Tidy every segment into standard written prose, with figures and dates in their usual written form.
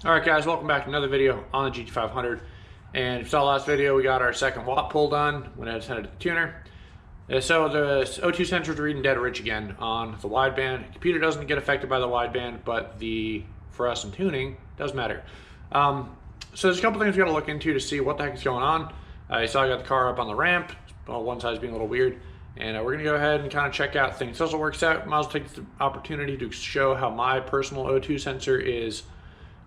All right, guys, welcome back to another video on the GT500. And if you saw the last video, we got our second watt pull done when I sent it to the tuner. So the O2 sensor is reading dead rich again on the wideband. The computer doesn't get affected by the wideband, but for us in tuning, does matter. So there's a couple things we got to look into to see what the heck is going on. You saw I got the car up on the ramp. One side's being a little weird. And we're going to go ahead and kind of check out things. This also works out. Might as well take the opportunity to show how my personal O2 sensor is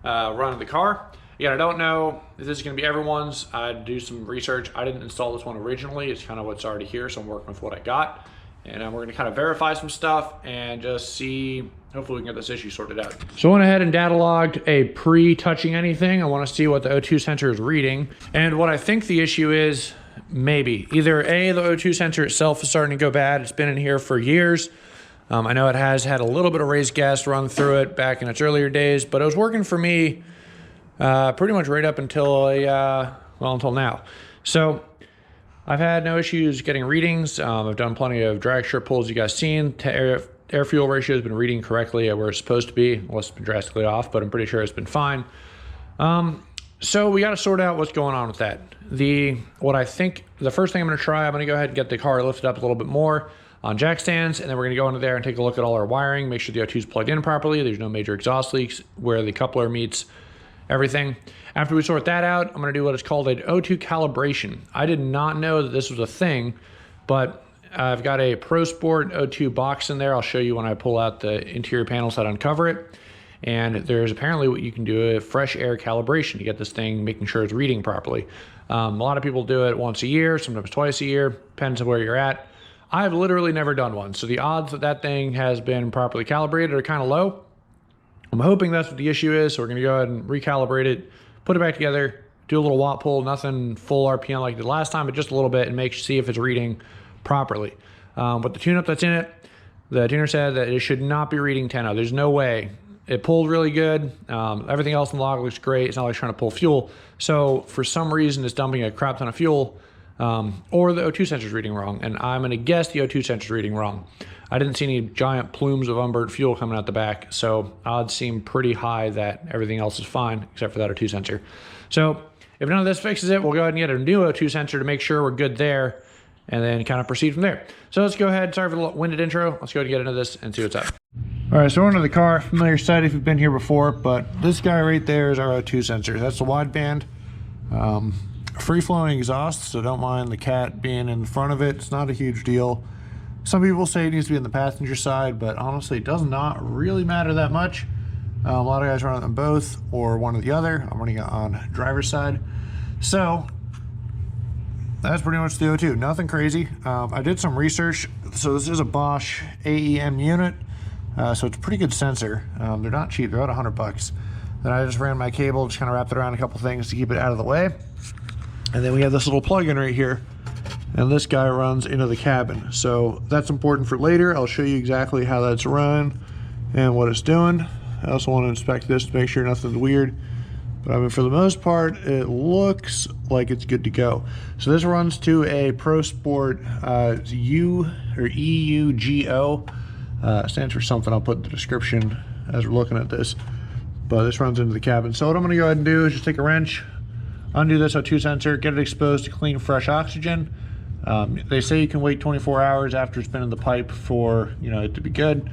running the car. Again, I don't know if this is going to be everyone's. I'd do some research. I didn't install this one originally. It's kind of what's already here, so I'm working with what I got. And we're going to kind of verify some stuff and just see, hopefully we can get this issue sorted out. So I went ahead and data logged a pre-touching anything. I want to see what the O2 sensor is reading. And what I think the issue is, maybe either A, the O2 sensor itself is starting to go bad. It's been in here for years. I know it has had a little bit of raised gas run through it back in its earlier days, but it was working for me pretty much right up until until now. So I've had no issues getting readings. I've done plenty of drag strip pulls. You guys seen air fuel ratio has been reading correctly at where it's supposed to be, unless it's been drastically off, but I'm pretty sure it's been fine. So we got to sort out what's going on with that. What I think the first thing I'm going to try, I'm going to go ahead and get the car lifted up a little bit more on jack stands, and then we're going to go into there and take a look at all our wiring, make sure the O2 is plugged in properly, there's no major exhaust leaks where the coupler meets everything. After we sort that out, I'm going to do what is called an O2 calibration. I did not know that this was a thing, but I've got a Pro Sport O2 box in there. I'll show you when I pull out the interior panels that uncover it. And there's apparently what you can do, a fresh air calibration to get this thing making sure it's reading properly. A lot of people do it once a year, sometimes twice a year, depends on where you're at. I've literally never done one. So the odds that that thing has been properly calibrated are kind of low. I'm hoping that's what the issue is. So we're gonna go ahead and recalibrate it, put it back together, do a little watt pull, nothing full RPM like I did last time, but just a little bit, and see if it's reading properly. With the tune-up that's in it, the tuner said that it should not be reading 10.0. There's no way. It pulled really good. Everything else in the log looks great. It's not like trying to pull fuel. So for some reason, it's dumping a crap ton of fuel, or the O2 sensor is reading wrong. And I'm going to guess the O2 sensor is reading wrong. I didn't see any giant plumes of unburnt fuel coming out the back. So odds seem pretty high that everything else is fine, except for that O2 sensor. So if none of this fixes it, we'll go ahead and get a new O2 sensor to make sure we're good there, and then kind of proceed from there. So let's go ahead. Sorry for the winded intro. Let's go ahead and get into this and see what's up. All right, so we're into the car. Familiar sight if you've been here before, but this guy right there is our O2 sensor. That's the wideband. Free-flowing exhaust, so don't mind the cat being in front of it. It's not a huge deal. Some people say it needs to be on the passenger side, but honestly, it does not really matter that much. A lot of guys run it on both or one or the other. I'm running it on driver's side. So that's pretty much the O2. Nothing crazy. I did some research. So this is a Bosch AEM unit. So it's a pretty good sensor. They're not cheap. They're about $100. Then I just ran my cable, just kind of wrapped it around a couple things to keep it out of the way. And then we have this little plug-in right here. And this guy runs into the cabin. So that's important for later. I'll show you exactly how that's run and what it's doing. I also want to inspect this to make sure nothing's weird. But I mean, for the most part, it looks like it's good to go. So this runs to a Pro Sport EUGO. Stands for something I'll put in the description as we're looking at this. But this runs into the cabin. So what I'm going to go ahead and do is just take a wrench, undo this O2 sensor, get it exposed to clean, fresh oxygen. They say you can wait 24 hours after it's been in the pipe for it to be good.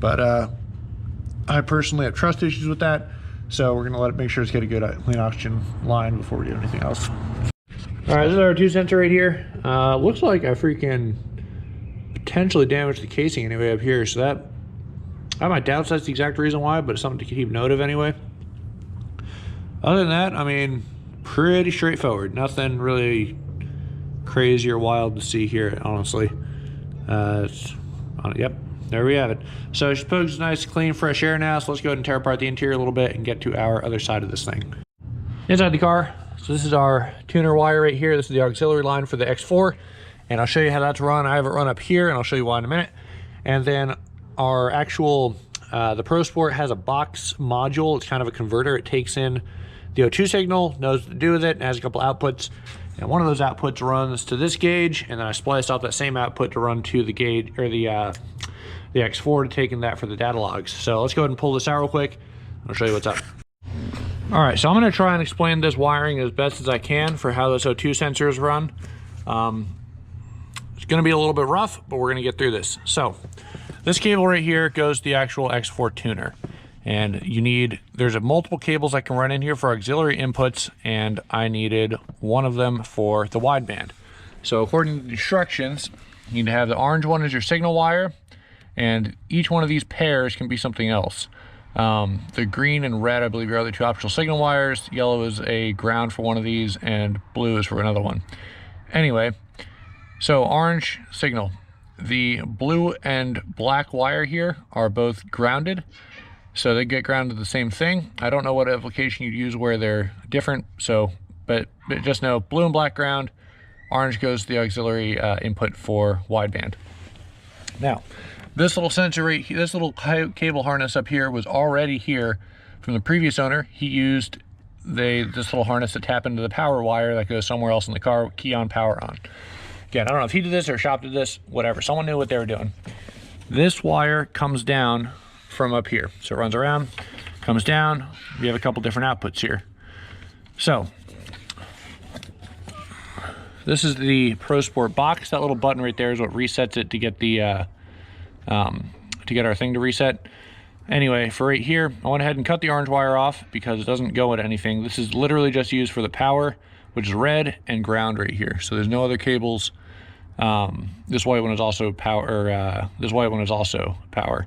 But I personally have trust issues with that. So we're going to let it make sure it's got a good clean oxygen line before we do anything else. All right, this is our O2 sensor right here. Looks like I freaking potentially damaged the casing anyway up here, so that I might doubt that's the exact reason why, but it's something to keep note of anyway. Other than that, I mean, pretty straightforward. Nothing really crazy or wild to see here, honestly. Yep, there we have it. So I suppose it's nice, clean, fresh air now. So let's go ahead and tear apart the interior a little bit and get to our other side of this thing. Inside the car, so this is our tuner wire right here. This is the auxiliary line for the X4. And I'll show you how that's run. I have it run up here, and I'll show you why in a minute. And then our actual, the Pro Sport has a box module. It's kind of a converter. It takes in the O2 signal, knows what to do with it, and has a couple outputs. And one of those outputs runs to this gauge, and then I spliced off that same output to run to the gauge, or the X4 to take in that for the data logs. So let's go ahead and pull this out real quick. I'll show you what's up. All right, so I'm gonna try and explain this wiring as best as I can for how those O2 sensors run. It's gonna be a little bit rough, but we're gonna get through this. So this cable right here goes to the actual X4 tuner. And there's multiple cables I can run in here for auxiliary inputs, and I needed one of them for the wideband. So according to the instructions, you need to have the orange one as your signal wire, and each one of these pairs can be something else. The green and red, I believe, are the two optional signal wires. Yellow is a ground for one of these, and blue is for another one. Anyway, so orange signal. The blue and black wire here are both grounded, so they get grounded to the same thing. I don't know what application you'd use where they're different, but just know blue and black ground, orange goes to the auxiliary input for wideband. Now, this little sensor right here, this little cable harness up here was already here from the previous owner. He used this little harness to tap into the power wire that goes somewhere else in the car, key on, power on. Again, I don't know if he did this or shop did this, whatever. Someone knew what they were doing. This wire comes down from up here. So it runs around, comes down. We have a couple different outputs here. So this is the Pro Sport box. That little button right there is what resets it to get the to get our thing to reset. Anyway, for right here, I went ahead and cut the orange wire off because it doesn't go into anything. This is literally just used for the power, which is red, and ground right here. So there's no other cables. This white one is also power. This white one is also power.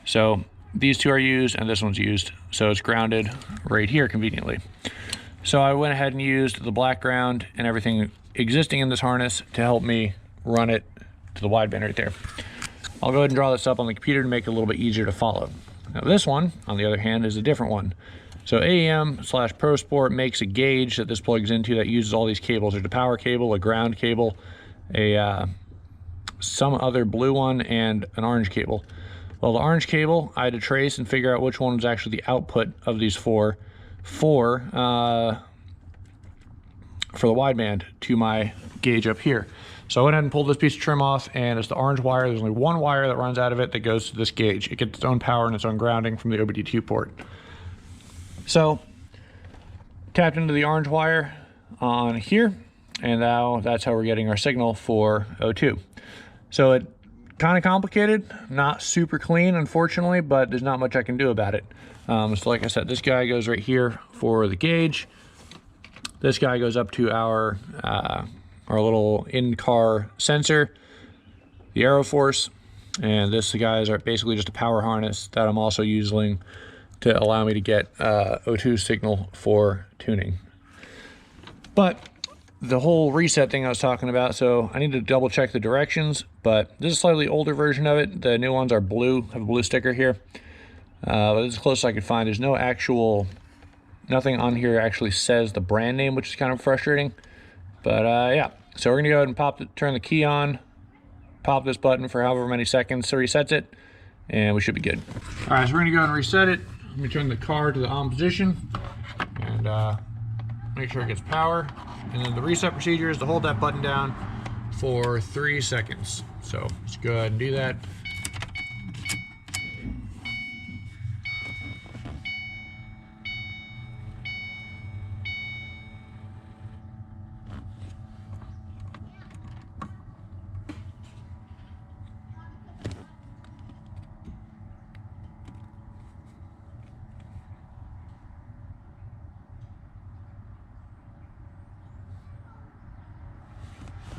So these two are used, and this one's used. So it's grounded right here conveniently. So I went ahead and used the black ground and everything existing in this harness to help me run it to the wideband right there. I'll go ahead and draw this up on the computer to make it a little bit easier to follow. Now this one, on the other hand, is a different one. So AEM/Pro Sport makes a gauge that this plugs into that uses all these cables. There's a power cable, a ground cable, some other blue one, and an orange cable. Well, the orange cable, I had to trace and figure out which one was actually the output of these four for the wideband to my gauge up here. So I went ahead and pulled this piece of trim off, and it's the orange wire. There's only one wire that runs out of it that goes to this gauge. It gets its own power and its own grounding from the OBD2 port. So tapped into the orange wire on here, and now that's how we're getting our signal for O2. So it kind of complicated, not super clean, unfortunately, but there's not much I can do about it. So like I said, this guy goes right here for the gauge. This guy goes up to our little in-car sensor, the Aeroforce, and this guy is basically just a power harness that I'm also using to allow me to get O2 signal for tuning. But the whole reset thing I was talking about, so I need to double check the directions, but this is a slightly older version of it. The new ones are blue, have a blue sticker here. But this is as close as I could find. There's nothing on here actually says the brand name, which is kind of frustrating. But yeah, so we're gonna go ahead and turn the key on, pop this button for however many seconds so it resets it, and we should be good. All right, so we're gonna go ahead and reset it. Let me turn the car to the on position and make sure it gets power. And then the reset procedure is to hold that button down for 3 seconds. So let's go ahead and do that.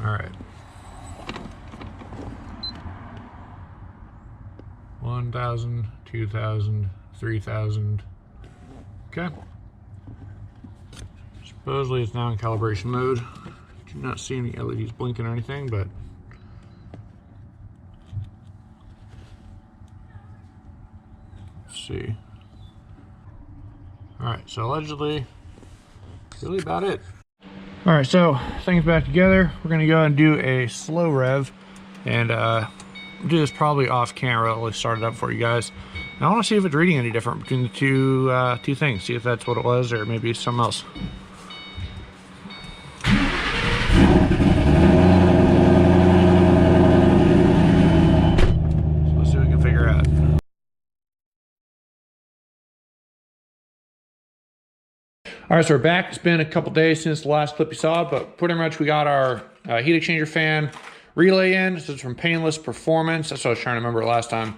All right. 1,000, 2,000, 3,000. Okay. Supposedly it's now in calibration mode. Do not see any LEDs blinking or anything, but let's see. All right, so allegedly, really about it. All right, so things back together. We're gonna go and do a slow rev, and do this probably off camera. I'll start it up for you guys. And I want to see if it's reading any different between the two things. See if that's what it was, or maybe something else. All right, so we're back. It's been a couple days since the last clip you saw, but pretty much we got our heat exchanger fan relay in. This is from Painless Performance. That's what I was trying to remember last time.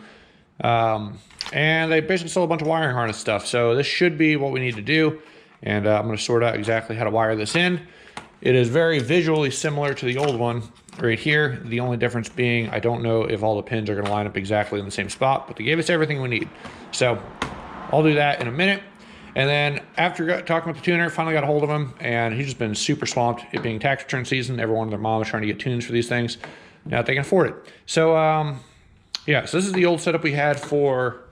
And they basically sold a bunch of wiring harness stuff. So this should be what we need to do. And I'm going to sort out exactly how to wire this in. It is very visually similar to the old one right here. The only difference being I don't know if all the pins are going to line up exactly in the same spot, but they gave us everything we need. So I'll do that in a minute. And then after talking with the tuner, finally got a hold of him, and he's just been super swamped. It being tax return season, everyone and their mom is trying to get tunes for these things. Now they can afford it. So yeah, so this is the old setup we had for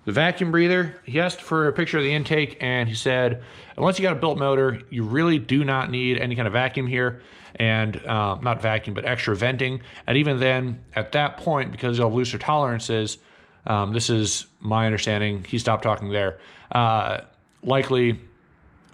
the vacuum breather. He asked for a picture of the intake, and he said, unless you got a built motor, you really do not need any kind of vacuum here, and not vacuum, but extra venting. And even then, at that point, because of looser tolerances, this is my understanding, he stopped talking there. Likely,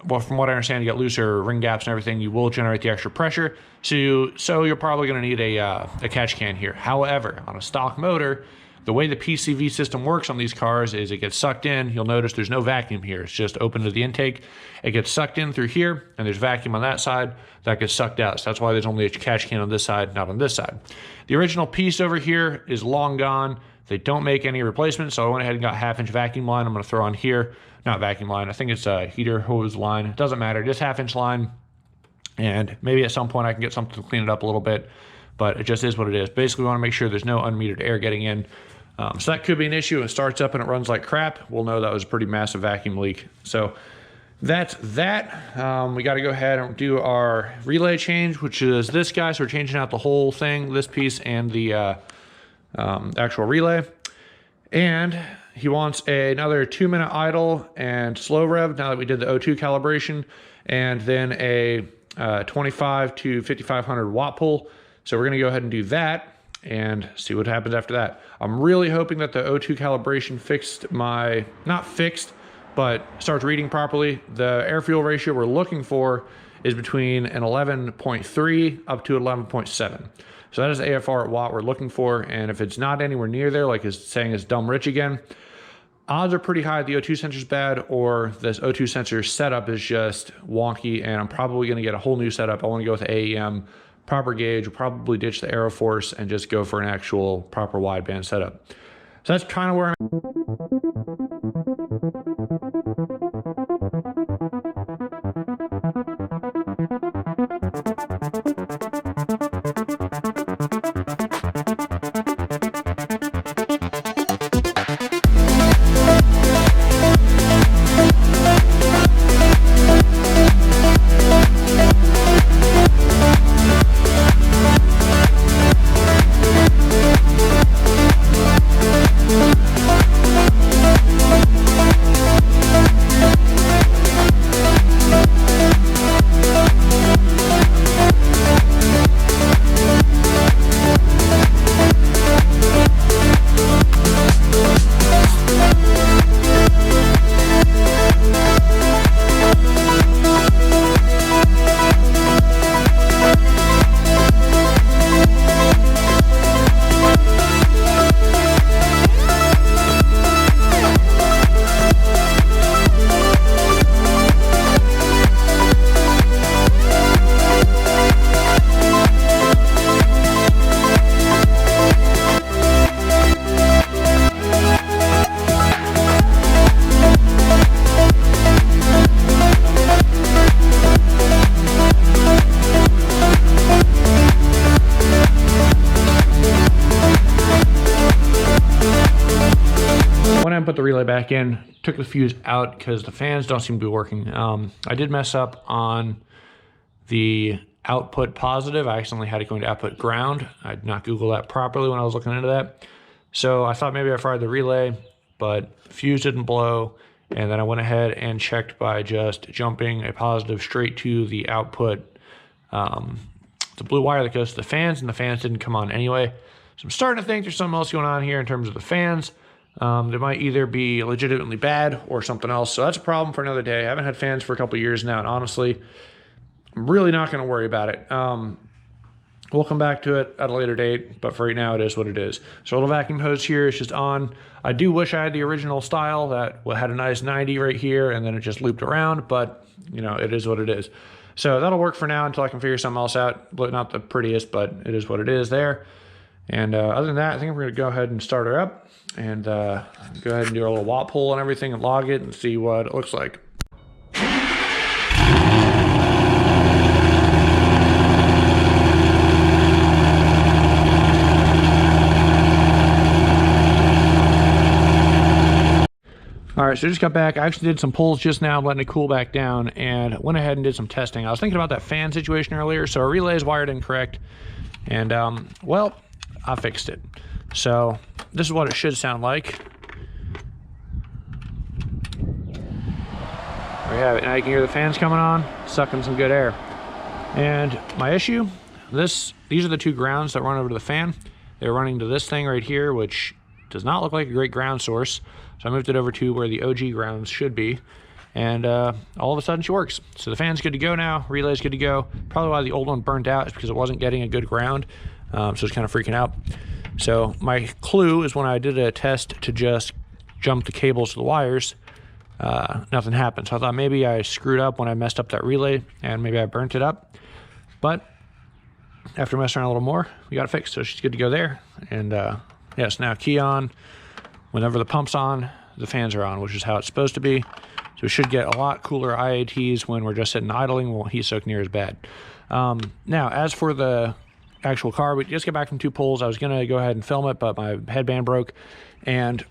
well, from what I understand, you get looser ring gaps and everything, you will generate the extra pressure. So you're probably going to need a catch can here. However, on a stock motor, the way the PCV system works on these cars is it gets sucked in. You'll notice there's no vacuum here. It's just open to the intake. It gets sucked in through here, and there's vacuum on that side. That gets sucked out. So that's why there's only a catch can on this side, not on this side. The original piece over here is long gone. They don't make any replacements, so I went ahead and got half-inch vacuum line. I'm going to throw on here. Not vacuum line. I think it's a heater hose line. It doesn't matter. Just half-inch line. And maybe at some point I can get something to clean it up a little bit. But it just is what it is. Basically, we want to make sure there's no unmetered air getting in. So that could be an issue. It starts up and it runs like crap. We'll know that was a pretty massive vacuum leak. So that's that. We got to go ahead and do our relay change, which is this guy. So we're changing out the whole thing, this piece and the actual relay. And he wants another 2-minute idle and slow rev now that we did the O2 calibration, and then a 25 to 5500 watt pull. So we're going to go ahead and do that and see what happens after that. I'm really hoping that the O2 calibration fixed my, not fixed, but starts reading properly. The air fuel ratio we're looking for is between an 11.3 up to 11.7. So that is the AFR at watt we're looking for, and if it's not anywhere near there, like it's saying it's dumb rich again, odds are pretty high the O2 sensor's bad, or this O2 sensor setup is just wonky, and I'm probably going to get a whole new setup. I want to go with the AEM proper gauge, we'll probably ditch the Aeroforce and just go for an actual proper wideband setup. So that's kind of where put the relay back in, took the fuse out because the fans don't seem to be working. I did mess up on the output positive. I accidentally had it going to output ground. I did not Google that properly when I was looking into that. So I thought maybe I fired the relay, but the fuse didn't blow. And then I went ahead and checked by just jumping a positive straight to the output, the blue wire that goes to the fans, and the fans didn't come on anyway. So I'm starting to think there's something else going on here in terms of the fans. They might either be legitimately bad or something else. So that's a problem for another day. I haven't had fans for a couple of years now, and honestly, I'm really not going to worry about it. What We'll come back to it at a later date, but for right now, it is what it is. So a little vacuum hose here is just on. I do wish I had the original style that had a nice 90 right here, and then it just looped around, but you know, it is what it is. So that'll work for now until I can figure something else out. Not the prettiest, but it is what it is there. And other than that, I think we're gonna go ahead and start her up and go ahead and do our little watt pull and everything and log it and see what it looks like. All right, so I just got back. I actually did some pulls just now, letting it cool back down, and went ahead and did some testing. I was thinking about that fan situation earlier, so our relay is wired incorrect, and well, I fixed it. So this is what it should sound like. There we have it. Now you can hear the fans coming on, sucking some good air. And my issue, these are the two grounds that run over to the fan. They're running to this thing right here, which does not look like a great ground source. So I moved it over to where the OG grounds should be, and all of a sudden she works. So the fan's good to go now, relay's good to go. Probably why the old one burnt out is because it wasn't getting a good ground, so it's kind of freaking out. So my clue is when I did a test to just jump the cables to the wires, nothing happened. So I thought maybe I screwed up when I messed up that relay, and maybe I burnt it up. But after messing around a little more, we got it fixed. So she's good to go there. And yes, now key on. Whenever the pump's on, the fans are on, which is how it's supposed to be. So we should get a lot cooler IATs when we're just sitting idling, won't heat soak near as bad. Now, as for the actual car, we just get back from 2 pulls. I was gonna go ahead and film it, but my headband broke, and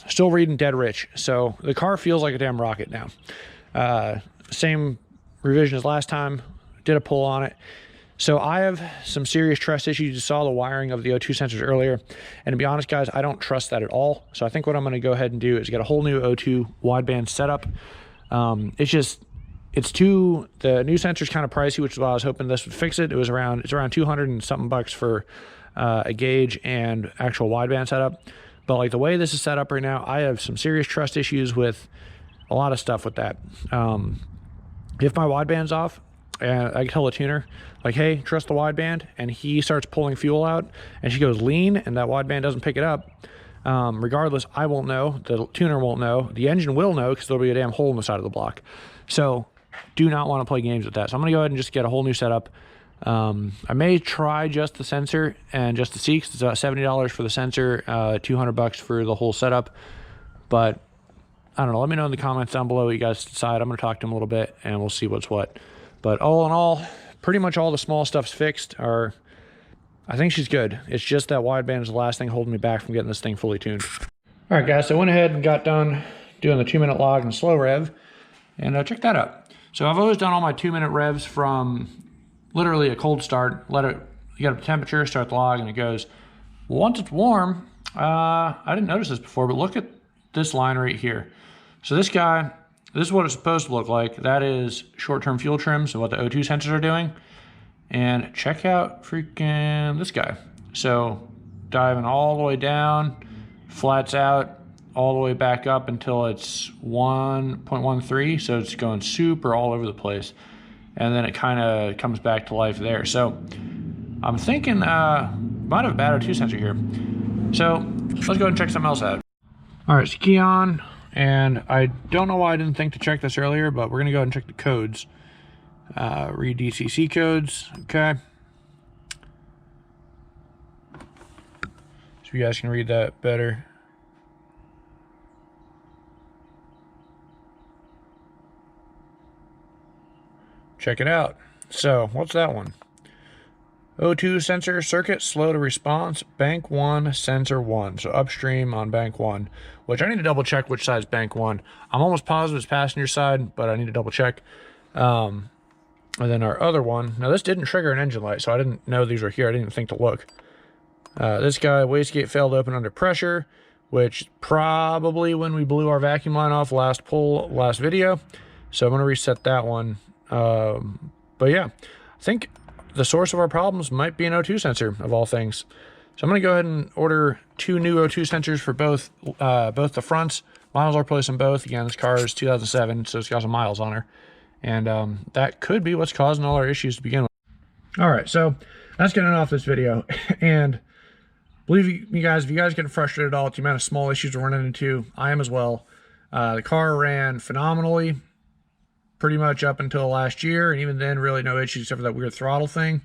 still reading dead rich. So the car feels like a damn rocket now. Same revision as last time, did a pull on it. So I have some serious trust issues. You saw the wiring of the O2 sensors earlier. And to be honest, guys, I don't trust that at all. So I think what I'm gonna go ahead and do is get a whole new O2 wideband setup. The new sensor's kind of pricey, which is why I was hoping this would fix it. It's around 200 and something bucks for a gauge and actual wideband setup. But like the way this is set up right now, I have some serious trust issues with a lot of stuff with that. If my wideband's off, and I can tell the tuner, like, hey, trust the wideband, and he starts pulling fuel out, and she goes lean, and that wideband doesn't pick it up, regardless, I won't know, the tuner won't know, the engine will know, because there'll be a damn hole in the side of the block. So do not want to play games with that. So I'm gonna go ahead and just get a whole new setup. I may try just the sensor and just the see, because it's about $70 for the sensor, 200 bucks for the whole setup. But I don't know, let me know in the comments down below what you guys decide. I'm gonna talk to him a little bit, and we'll see what's what. But all in all, pretty much all the small stuff's fixed. I think she's good. It's just that wideband is the last thing holding me back from getting this thing fully tuned. All right, guys, so I went ahead and got done doing the 2-minute log and slow rev, and check that out. So I've always done all my 2-minute revs from literally a cold start. You get up to temperature, start the log, and it goes. Once it's warm, I didn't notice this before, but look at this line right here. So this guy, this is what it's supposed to look like. That is short-term fuel trim, so what the O2 sensors are doing. And check out freaking this guy. So diving all the way down, flats out, all the way back up until it's 1.13, so it's going super all over the place. And then it kind of comes back to life there. So I'm thinking, might have a bad O2 sensor here. So let's go ahead and check something else out. All right, so key on. And I don't know why I didn't think to check this earlier, but we're gonna go ahead and check the codes. Read DCC codes, okay. So you guys can read that better. Check it out. So what's that one? O2 sensor circuit, slow to response, bank 1, sensor 1. So upstream on bank 1, which I need to double check which side's bank 1. I'm almost positive it's passenger side, but I need to double check. And then our other one, now this didn't trigger an engine light, so I didn't know these were here. I didn't think to look. This guy, wastegate failed open under pressure, which probably when we blew our vacuum line off last video. So I'm gonna reset that one. But yeah, I think the source of our problems might be an O2 sensor of all things. So I'm gonna go ahead and order 2 new O2 sensors for both the fronts. Miles are placed on both. Again, this car is 2007, so it's got some miles on her. And that could be what's causing all our issues to begin with. All right, so that's getting off this video. And believe me, guys, if you guys get frustrated at all with the amount of small issues we're running into, I am as well. The car ran phenomenally pretty much up until last year, and even then, really no issues except for that weird throttle thing.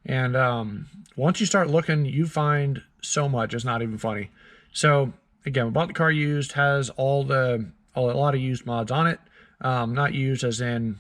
And once you start looking, you find so much. It's not even funny. So again, we bought the car used, has a lot of used mods on it. Not used as in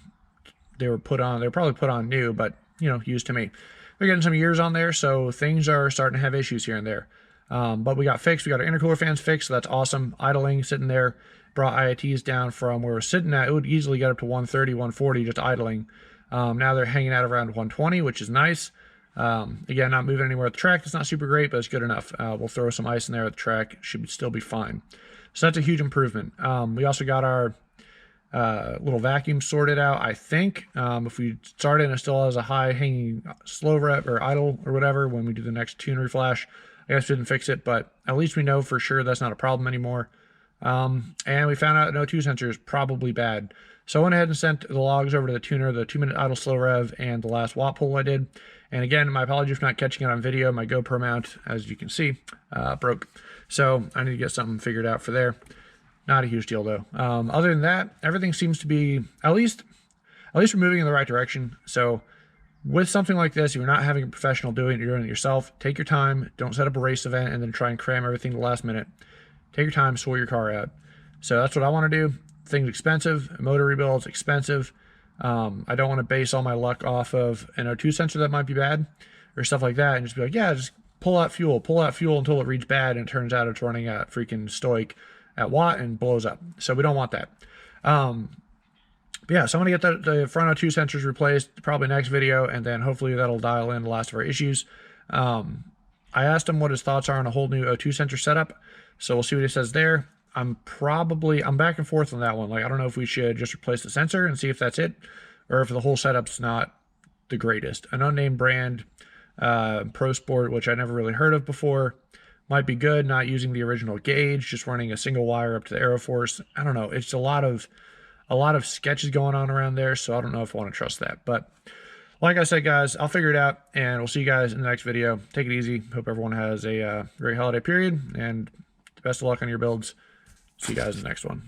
they were probably put on new, but you know, used to me. We're getting some years on there, so things are starting to have issues here and there. But we got fixed. We got our intercooler fans fixed, so that's awesome. Idling, sitting there, brought IATs down from where we're sitting at. It would easily get up to 130, 140 just idling. Now they're hanging out around 120, which is nice. Again, not moving anywhere at the track. It's not super great, but it's good enough. We'll throw some ice in there at the track. Should still be fine. So that's a huge improvement. We also got our little vacuum sorted out. I think if we start it and it still has a high hanging slow rep or idle or whatever when we do the next tune reflash, I guess we didn't fix it, but at least we know for sure that's not a problem anymore. And we found out an O2 sensor is probably bad. So I went ahead and sent the logs over to the tuner, the 2-minute idle slow rev and the last watt pull I did. And again, my apologies for not catching it on video. My GoPro mount, as you can see, broke. So I need to get something figured out for there. Not a huge deal though. Other than that, everything seems to be at least we're moving in the right direction. So with something like this, if you're not having a professional doing it, you're doing it yourself. Take your time. Don't set up a race event and then try and cram everything to the last minute. Take your time, sort your car out. So that's what I want to do. Things expensive, motor rebuilds expensive. I don't want to base all my luck off of an O2 sensor that might be bad or stuff like that and just be like, yeah, just pull out fuel until it reads bad and it turns out it's running at freaking stoic at watt and blows up. So we don't want that. But yeah, so I'm going to get the front O2 sensors replaced probably next video, and then hopefully that'll dial in the last of our issues. I asked him what his thoughts are on a whole new O2 sensor setup, so we'll see what he says there. I'm back and forth on that one. Like, I don't know if we should just replace the sensor and see if that's it, or if the whole setup's not the greatest. An unnamed brand, Pro Sport, which I never really heard of before, might be good, not using the original gauge, just running a single wire up to the Aeroforce. I don't know. It's a lot of sketches going on around there, so I don't know if I want to trust that. But like I said, guys, I'll figure it out, and we'll see you guys in the next video. Take it easy. Hope everyone has a great holiday period, and best of luck on your builds. See you guys in the next one.